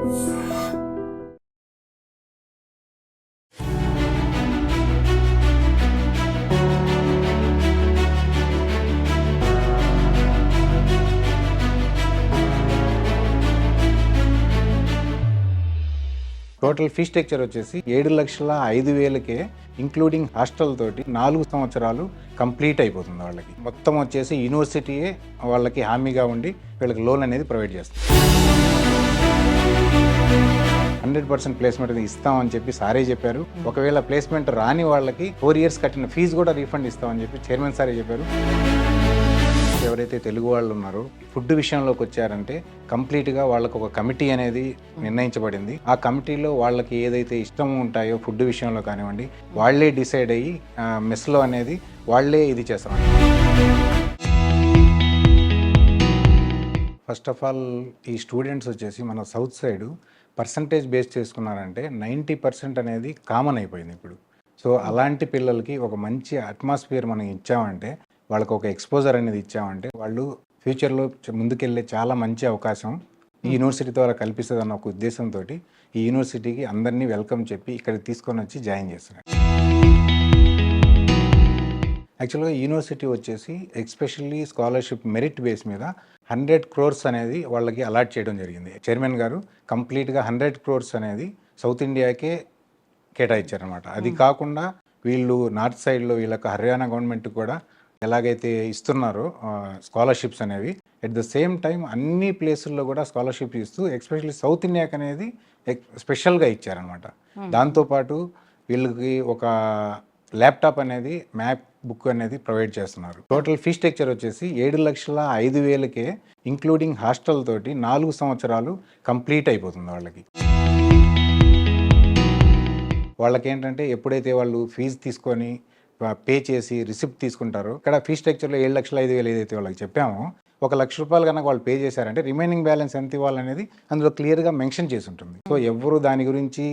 Total fee structure వచ్చేసి 7,05,000కే including hostel తోటి 4 సంవత్సరాలు కంప్లీట్ అయిపోతుంది వాళ్ళకి. మొత్తం వచ్చేసి యూనివర్సిటీయే వాళ్ళకి హామీగా ఉండి వీళ్ళకి లోన్ అనేది ప్రొవైడ్ చేస్తుంది. 100% ప్లేస్మెంట్ ఇస్తామని చెప్పి సారే చెప్పారు. ఒకవేళ ప్లేస్మెంట్ రాని వాళ్ళకి 4 years కట్టిన ఫీజు కూడా రీఫండ్ ఇస్తామని చెప్పి చైర్మన్ సారే చెప్పారు. ఎవరైతే తెలుగు వాళ్ళు ఉన్నారో ఫుడ్ విషయంలోకి వచ్చారంటే కంప్లీట్గా వాళ్ళకు ఒక కమిటీ అనేది నిర్ణయించబడింది. ఆ కమిటీలో వాళ్ళకి ఏదైతే ఇష్టం ఉంటాయో ఫుడ్ విషయంలో కానివ్వండి, వాళ్ళే డిసైడ్ అయ్యి మెస్లో అనేది వాళ్ళే ఇది చేస్తారు. ఫస్ట్ ఆఫ్ ఆల్ ఈ స్టూడెంట్స్ వచ్చేసి మన సౌత్ సైడ్ పర్సంటేజ్ బేస్ చేసుకున్నారంటే 90% అనేది కామన్ అయిపోయింది ఇప్పుడు. సో అలాంటి పిల్లలకి ఒక మంచి అట్మాస్ఫియర్ మనం ఇచ్చామంటే, వాళ్ళకు ఒక ఎక్స్పోజర్ అనేది ఇచ్చామంటే వాళ్ళు ఫ్యూచర్లో ముందుకెళ్ళే చాలా మంచి అవకాశం ఈ యూనివర్సిటీ ద్వారా కల్పిస్తుంది అన్న ఒక ఉద్దేశంతో ఈ యూనివర్సిటీకి అందరినీ వెల్కమ్ చెప్పి ఇక్కడికి తీసుకొని వచ్చి జాయిన్ చేస్తున్నారు. యాక్చువల్గా యూనివర్సిటీ వచ్చేసి ఎస్పెషల్లీ స్కాలర్షిప్ మెరిట్ బేస్ మీద 100 crores అనేది వాళ్ళకి అలాట్ చేయడం జరిగింది. చైర్మన్ గారు కంప్లీట్గా 100 crores అనేది సౌత్ ఇండియాకే కేటాయించారనమాట. అది కాకుండా వీళ్ళు నార్త్ సైడ్లో వీళ్ళకి హర్యానా గవర్నమెంట్ కూడా ఎలాగైతే ఇస్తున్నారో స్కాలర్షిప్స్ అనేవి, ఎట్ ద సేమ్ టైం అన్ని ప్లేసుల్లో కూడా స్కాలర్షిప్ ఇస్తూ ఎస్పెషల్లీ సౌత్ ఇండియాకి అనేది స్పెషల్గా ఇచ్చారనమాట. దాంతోపాటు వీళ్ళకి ఒక ల్యాప్టాప్ అనేది మ్యాక్ బుక్ అనేది ప్రొవైడ్ చేస్తున్నారు. టోటల్ ఫీ స్ట్రక్చర్ వచ్చేసి 7,05,000కే ఇంక్లూడింగ్ హాస్టల్ తోటి 4 సంవత్సరాలు కంప్లీట్ అయిపోతుంది వాళ్ళకి. వాళ్ళకి ఏంటంటే ఎప్పుడైతే వాళ్ళు ఫీజు తీసుకొని పే చేసి రిసిప్ట్ తీసుకుంటారో, ఇక్కడ ఫీ స్ట్రక్చర్లో 7,05,000 ఏదైతే వాళ్ళకి చెప్పామో, 1,00,000 రూపాయలు కనుక వాళ్ళు పే చేశారంటే రిమైనింగ్ బ్యాలెన్స్ ఎంత ఇవ్వాలనేది అందులో క్లియర్గా మెన్షన్ చేసి ఉంటుంది. సో ఎవరు దాని గురించి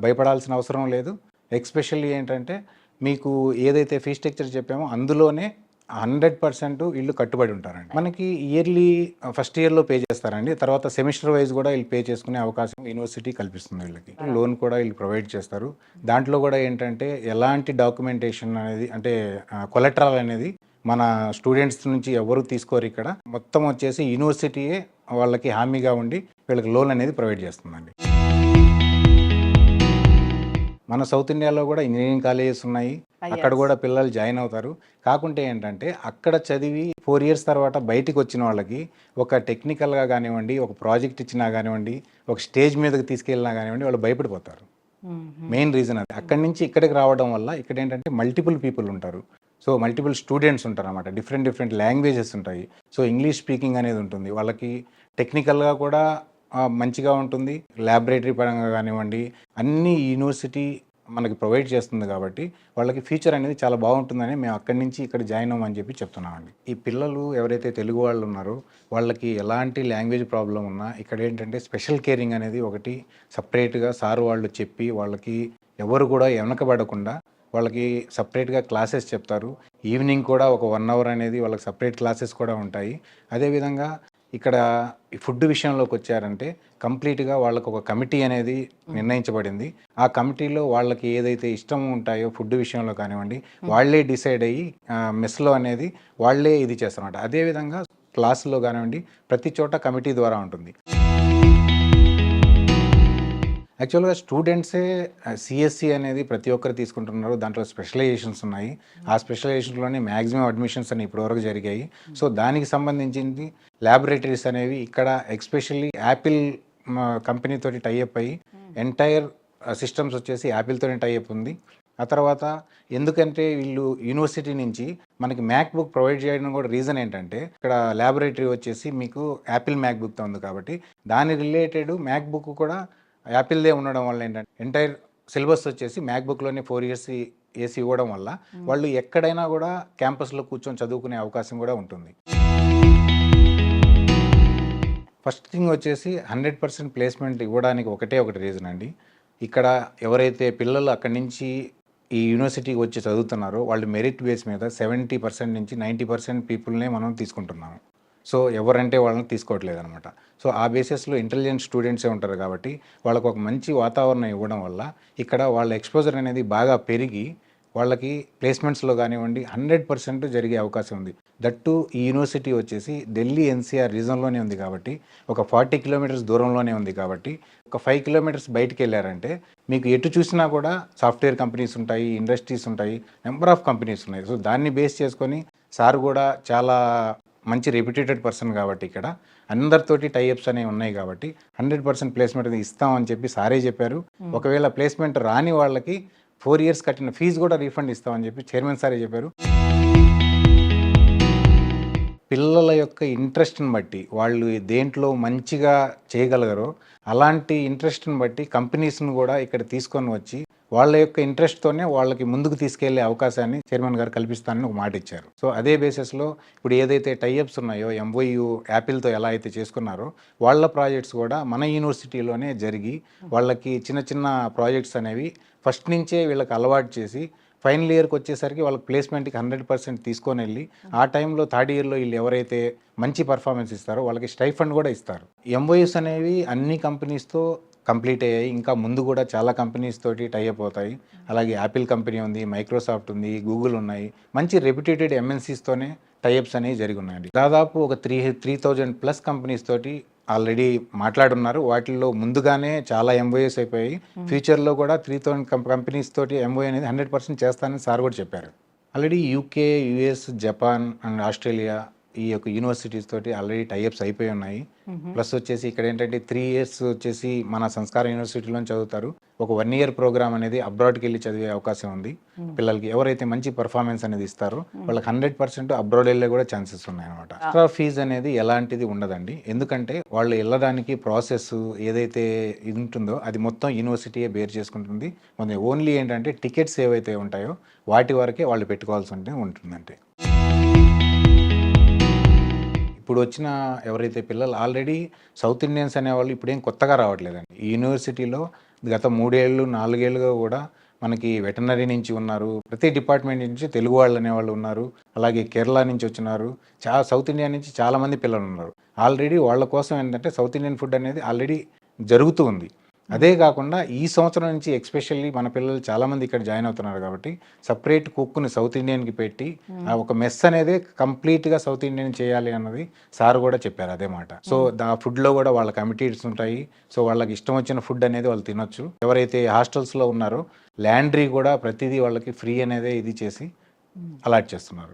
భయపడాల్సిన అవసరం లేదు. ఎస్పెషల్లీ ఏంటంటే మీకు ఏదైతే ఫీ స్ట్రక్చర్ చెప్పామో అందులోనే 100% వీళ్ళు కట్టుబడి ఉంటారండి. మనకి ఇయర్లీ ఫస్ట్ ఇయర్లో పే చేస్తారండి. తర్వాత సెమిస్టర్ వైజ్ కూడా వీళ్ళు పే చేసుకునే అవకాశం యూనివర్సిటీ కల్పిస్తుంది. వీళ్ళకి లోన్ కూడా వీళ్ళు ప్రొవైడ్ చేస్తారు. దాంట్లో కూడా ఏంటంటే ఎలాంటి డాక్యుమెంటేషన్ అనేది అంటే కొలెటరల్ అనేది మన స్టూడెంట్స్ నుంచి ఎవరు తీసుకోరు. ఇక్కడ మొత్తం వచ్చేసి యూనివర్సిటీయే వాళ్ళకి హామీగా ఉండి వీళ్ళకి లోన్ అనేది ప్రొవైడ్ చేస్తుందండి. మన సౌత్ ఇండియాలో కూడా ఇంజనీరింగ్ కాలేజెస్ ఉన్నాయి, అక్కడ కూడా పిల్లలు జాయిన్ అవుతారు. కాకుంటే ఏంటంటే అక్కడ చదివి 4 years తర్వాత బయటికి వచ్చిన వాళ్ళకి ఒక టెక్నికల్గా కానివ్వండి, ఒక ప్రాజెక్ట్ ఇచ్చినా కానివ్వండి, ఒక స్టేజ్ మీదకి తీసుకెళ్ళినా కానివ్వండి, వాళ్ళు భయపడిపోతారు. మెయిన్ రీజన్ అది. అక్కడి నుంచి ఇక్కడికి రావడం వల్ల ఇక్కడ ఏంటంటే మల్టిపుల్ పీపుల్ ఉంటారు. సో మల్టిపుల్ స్టూడెంట్స్ ఉంటారు అన్నమాట. డిఫరెంట్ లాంగ్వేజెస్ ఉంటాయి. సో ఇంగ్లీష్ స్పీకింగ్ అనేది ఉంటుంది. వాళ్ళకి టెక్నికల్గా కూడా మంచిగా ఉంటుంది. ల్యాబొరేటరీ పరంగా కానివ్వండి, అన్ని యూనివర్సిటీ మనకి ప్రొవైడ్ చేస్తుంది కాబట్టి వాళ్ళకి ఫ్యూచర్ అనేది చాలా బాగుంటుందని మేము అక్కడి నుంచి ఇక్కడ జాయిన్ అవ్వమని చెప్పి చెప్తున్నామండి. ఈ పిల్లలు ఎవరైతే తెలుగు వాళ్ళు ఉన్నారో వాళ్ళకి ఎలాంటి లాంగ్వేజ్ ప్రాబ్లం ఉన్నా ఇక్కడ ఏంటంటే స్పెషల్ కేరింగ్ అనేది ఒకటి సపరేట్గా సార్ వాళ్ళు చెప్పి వాళ్ళకి ఎవరు కూడా వెనకబడకుండా వాళ్ళకి సపరేట్గా క్లాసెస్ చెప్తారు. ఈవినింగ్ కూడా ఒక 1 hour అనేది వాళ్ళకి సపరేట్ క్లాసెస్ కూడా ఉంటాయి. అదేవిధంగా ఇక్కడ ఫుడ్ విషయంలోకి వచ్చారంటే కంప్లీట్గా వాళ్ళకు ఒక కమిటీ అనేది నిర్ణయించబడింది. ఆ కమిటీలో వాళ్ళకి ఏదైతే ఇష్టం ఉంటాయో ఫుడ్ విషయంలో కానివ్వండి, వాళ్ళే డిసైడ్ అయ్యి మెస్లో అనేది వాళ్ళే ఇది చేస్తారన్నమాట. అదేవిధంగా క్లాసులో కానివ్వండి ప్రతి చోట కమిటీ ద్వారా ఉంటుంది. యాక్చువల్గా స్టూడెంట్సే సిఎస్సి అనేది ప్రతి ఒక్కరు తీసుకుంటున్నారు. దాంట్లో స్పెషలైజేషన్స్ ఉన్నాయి. ఆ స్పెషలైజేషన్లోనే మ్యాక్సిమం అడ్మిషన్స్ అని ఇప్పటివరకు జరిగాయి. సో దానికి సంబంధించింది ల్యాబొరేటరీస్ అనేవి ఇక్కడ ఎస్పెషల్లీ యాపిల్ కంపెనీతోటి టైఅప్ అయ్యి ఎంటైర్ సిస్టమ్స్ వచ్చేసి యాపిల్తోనే టైఅప్ ఉంది. ఆ తర్వాత ఎందుకంటే వీళ్ళు యూనివర్సిటీ నుంచి మనకి మ్యాక్ బుక్ ప్రొవైడ్ చేయడం కూడా రీజన్ ఏంటంటే ఇక్కడ ల్యాబొరేటరీ వచ్చేసి మీకు యాపిల్ మ్యాక్ బుక్తో ఉంది కాబట్టి దాని రిలేటెడ్ మ్యాక్ బుక్ కూడా యాపిల్దే ఉండడం వల్ల ఏంటంటే ఎంటైర్ సిలబస్ వచ్చేసి మ్యాక్ బుక్లోనే 4 years ఏసీ ఇవ్వడం వల్ల వాళ్ళు ఎక్కడైనా కూడా క్యాంపస్లో కూర్చొని చదువుకునే అవకాశం కూడా ఉంటుంది. ఫస్ట్ థింగ్ వచ్చేసి 100% ప్లేస్మెంట్ ఇవ్వడానికి ఒకటి రీజన్ అండి. ఇక్కడ ఎవరైతే పిల్లలు అక్కడి నుంచి ఈ యూనివర్సిటీకి వచ్చి చదువుతున్నారో వాళ్ళు మెరిట్ బేస్ మీద 70% నుంచి 90% పీపుల్నే మనం తీసుకుంటున్నాము. సో ఎవరంటే వాళ్ళని తీసుకోవట్లేదు అనమాట. సో ఆ బేసిస్లో ఇంటెలిజెంట్ స్టూడెంట్సే ఉంటారు కాబట్టి వాళ్ళకు ఒక మంచి వాతావరణం ఇవ్వడం వల్ల ఇక్కడ వాళ్ళ ఎక్స్పోజర్ అనేది బాగా పెరిగి వాళ్ళకి ప్లేస్మెంట్స్లో కానివ్వండి 100% జరిగే అవకాశం ఉంది. దట్టు ఈ యూనివర్సిటీ వచ్చేసి ఢిల్లీ ఎన్సీఆర్ రీజన్లోనే ఉంది కాబట్టి ఒక 40 కిలోమీటర్స్ దూరంలోనే ఉంది కాబట్టి ఒక 5 కిలోమీటర్స్ బయటికి వెళ్ళారంటే మీకు ఎటు చూసినా కూడా సాఫ్ట్వేర్ కంపెనీస్ ఉంటాయి, ఇండస్ట్రీస్ ఉంటాయి, నెంబర్ ఆఫ్ కంపెనీస్ ఉన్నాయి. సో దాన్ని బేస్ చేసుకొని సార్ కూడా చాలా మంచి రెప్యూటెడ్ పర్సన్ కాబట్టి ఇక్కడ అందరితోటి టైఅప్స్ అనేవి ఉన్నాయి కాబట్టి 100% ప్లేస్మెంట్ ఇస్తామని చెప్పి సారే చెప్పారు. ఒకవేళ ప్లేస్మెంట్ రాని వాళ్ళకి 4 years కట్టిన ఫీజు కూడా రీఫండ్ ఇస్తామని చెప్పి చైర్మన్ సారే చెప్పారు. పిల్లల యొక్క ఇంట్రెస్ట్ని బట్టి వాళ్ళు దేంట్లో మంచిగా చేయగలగరో అలాంటి ఇంట్రెస్ట్ని బట్టి కంపెనీస్ను కూడా ఇక్కడ తీసుకొని వచ్చి వాళ్ళ యొక్క ఇంట్రెస్ట్తోనే వాళ్ళకి ముందుకు తీసుకెళ్లే అవకాశాన్ని చైర్మన్ గారు కల్పిస్తానని ఒక మాట ఇచ్చారు. సో అదే బేసిస్లో ఇప్పుడు ఏదైతే టైఅప్స్ ఉన్నాయో ఎంఓయూ యాపిల్తో ఎలా అయితే చేసుకున్నారో వాళ్ళ ప్రాజెక్ట్స్ కూడా మన యూనివర్సిటీలోనే జరిగి వాళ్ళకి చిన్న చిన్న ప్రాజెక్ట్స్ అనేవి ఫస్ట్ నుంచే వీళ్ళకి అలవాటు చేసి ఫైనల్ ఇయర్కి వచ్చేసరికి వాళ్ళకి ప్లేస్మెంట్కి 100% తీసుకొని వెళ్ళి ఆ టైంలో థర్డ్ ఇయర్లో వీళ్ళు ఎవరైతే మంచి పర్ఫార్మెన్స్ ఇస్తారో వాళ్ళకి స్టైఫండ్ కూడా ఇస్తారు. ఎంఓయూస్ అనేవి అన్ని కంపెనీస్తో కంప్లీట్ అయ్యాయి. ఇంకా ముందు కూడా చాలా కంపెనీస్ తోటి టైఅప్ అవుతాయి. అలాగే యాపిల్ కంపెనీ ఉంది, మైక్రోసాఫ్ట్ ఉంది, గూగుల్ ఉన్నాయి. మంచి రెప్యూటెడ్ ఎంఎన్సీస్తోనే టైఅప్స్ అనేవి జరిగి ఉన్నాయండి. దాదాపు ఒక 3,000+ కంపెనీస్ తోటి ఆల్రెడీ మాట్లాడున్నారు. వాటిల్లో ముందుగానే చాలా ఎంఓఎస్ అయిపోయాయి. ఫ్యూచర్లో కూడా 3,000 కంపెనీస్ తోటి ఎంఓఏ అనేది 100% చేస్తానని సార్ కూడా చెప్పారు. Already UK, US, Japan and Australia ఈ యొక్క యూనివర్సిటీస్ తోటి ఆల్రెడీ టైఅప్స్ అయిపోయి ఉన్నాయి. ప్లస్ వచ్చేసి ఇక్కడ ఏంటంటే 3 years వచ్చేసి మన సంస్కార యూనివర్సిటీలో చదువుతారు. ఒక 1 year ప్రోగ్రామ్ అనేది అబ్రాడ్కి వెళ్ళి చదివే అవకాశం ఉంది. పిల్లలకి ఎవరైతే మంచి పర్ఫార్మెన్స్ అనేది ఇస్తారో వాళ్ళకి 100% అబ్రాడ్ వెళ్ళే కూడా ఛాన్సెస్ ఉన్నాయి అనమాట. ఎక్స్ట్రా ఫీజు అనేది ఎలాంటిది ఉండదండి. ఎందుకంటే వాళ్ళు వెళ్ళడానికి ప్రాసెస్ ఏదైతే ఇది ఉంటుందో అది మొత్తం యూనివర్సిటీయే బేర్ చేసుకుంటుంది. ఓన్లీ ఏంటంటే టికెట్స్ ఏవైతే ఉంటాయో వాటి వరకే వాళ్ళు పెట్టుకోవాల్సి ఉంటుందంటే. ఇప్పుడు వచ్చిన ఎవరైతే పిల్లలు ఆల్రెడీ సౌత్ ఇండియన్స్ అనేవాళ్ళు ఇప్పుడేం కొత్తగా రావట్లేదండి. ఈ యూనివర్సిటీలో గత 3 ఏళ్ళు 4 ఏళ్ళుగా కూడా మనకి వెటర్నరీ నుంచి ఉన్నారు, ప్రతి డిపార్ట్మెంట్ నుంచి తెలుగు వాళ్ళు అనేవాళ్ళు ఉన్నారు, అలాగే కేరళ నుంచి వచ్చినారు, సౌత్ ఇండియా నుంచి చాలామంది పిల్లలు ఉన్నారు. ఆల్రెడీ వాళ్ళ కోసం ఏంటంటే సౌత్ ఇండియన్ ఫుడ్ అనేది ఆల్రెడీ జరుగుతూ ఉంది. అదే కాకుండా ఈ సంవత్సరం నుంచి ఎక్స్పెషల్లీ మన పిల్లలు చాలామంది ఇక్కడ జాయిన్ అవుతున్నారు కాబట్టి సపరేట్ కుక్ని సౌత్ ఇండియన్కి పెట్టి ఒక మెస్ అనేది కంప్లీట్గా సౌత్ ఇండియన్ చేయాలి అన్నది సార్ కూడా చెప్పారు అదే మాట. సో ఆ ఫుడ్లో కూడా వాళ్ళ కమిటీస్ ఉంటాయి. సో వాళ్ళకి ఇష్టం వచ్చిన ఫుడ్ అనేది వాళ్ళు తినొచ్చు. ఎవరైతే హాస్టల్స్లో ఉన్నారో ల్యాండ్రీ కూడా ప్రతిదీ వాళ్ళకి ఫ్రీ అనేది ఇది చేసి అలాట్ చేస్తున్నారు.